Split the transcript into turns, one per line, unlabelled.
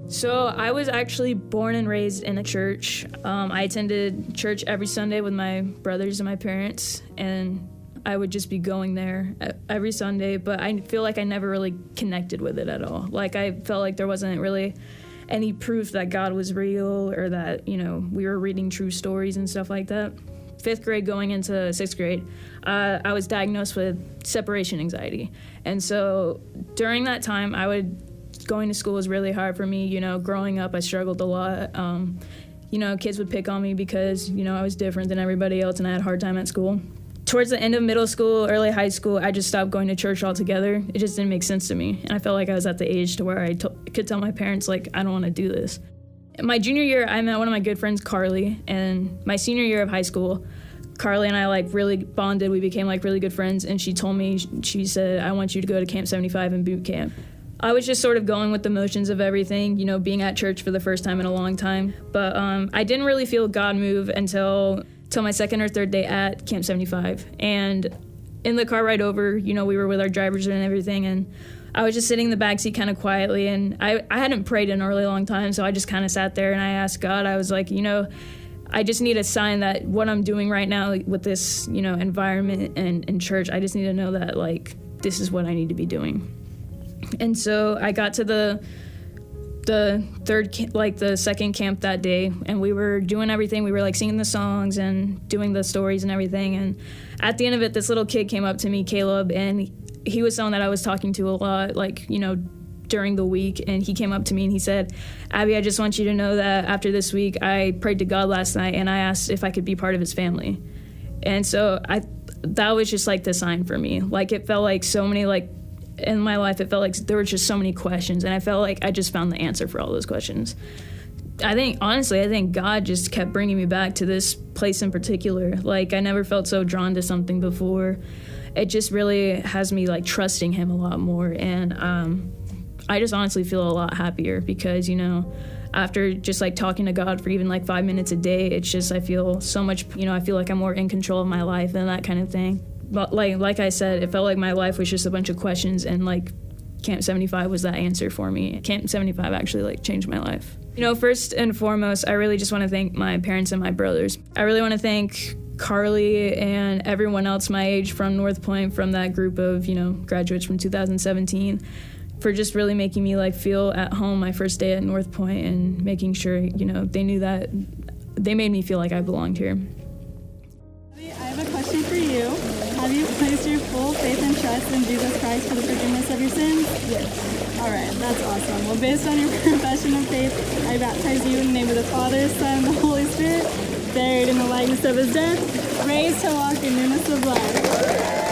So I was actually born and raised in a church. I attended church every Sunday with my brothers and my parents, and I would just be going there every Sunday, but I feel like I never really connected with it at all. Like, I felt like there wasn't really any proof that God was real or that, we were reading true stories and stuff like that. 5th grade going into 6th grade, I was diagnosed with separation anxiety. And so during that time, going to school was really hard for me. Growing up, I struggled a lot. Kids would pick on me because, I was different than everybody else and I had a hard time at school. Towards the end of middle school, early high school, I just stopped going to church altogether. It just didn't make sense to me. And I felt like I was at the age to where I could tell my parents, I don't want to do this. My junior year, I met one of my good friends, Carly, and my senior year of high school, Carly and I really bonded. We became really good friends, and she told me, she said, I want you to go to Camp 75 and boot camp. I was just sort of going with the motions of everything, being at church for the first time in a long time. But I didn't really feel God move until my second or third day at Camp 75. And in the car ride over, we were with our drivers and everything, and I was just sitting in the backseat kind of quietly, and I hadn't prayed in a really long time, so I just kind of sat there and I asked God, I was like, I just need a sign that what I'm doing right now with this, environment and church, I just need to know that, this is what I need to be doing. And so I got to the second camp that day, and we were doing everything. We were singing the songs and doing the stories and everything. And at the end of it, this little kid came up to me, Caleb, and he was someone that I was talking to a lot, during the week. And he came up to me and he said, Abby, I just want you to know that after this week, I prayed to God last night and I asked if I could be part of his family. And so that was just the sign for me. It felt like so many, in my life, it felt like there were just so many questions, and I felt like I just found the answer for all those questions. I think God just kept bringing me back to this place in particular. I never felt so drawn to something before. It just really has me trusting him a lot more, and I just honestly feel a lot happier because, after just talking to God for even 5 minutes a day, it's just, I feel so much, I feel like I'm more in control of my life and that kind of thing. But like I said, it felt like my life was just a bunch of questions, and Camp 75 was that answer for me. Camp 75 actually changed my life. First and foremost, I really just want to thank my parents and my brothers. I really want to thank Carly and everyone else my age from North Point, from that group of, graduates from 2017, for just really making me feel at home my first day at North Point and making sure, they knew that they made me feel like I belonged here.
I have a question for you. Have you placed your full faith and trust in Jesus Christ for the forgiveness of your sins?
Yes.
All right, that's awesome. Well, based on your profession of faith, I baptize you in the name of the Father, Son, and the Holy Spirit, buried in the likeness of his death, raised to walk in newness of life.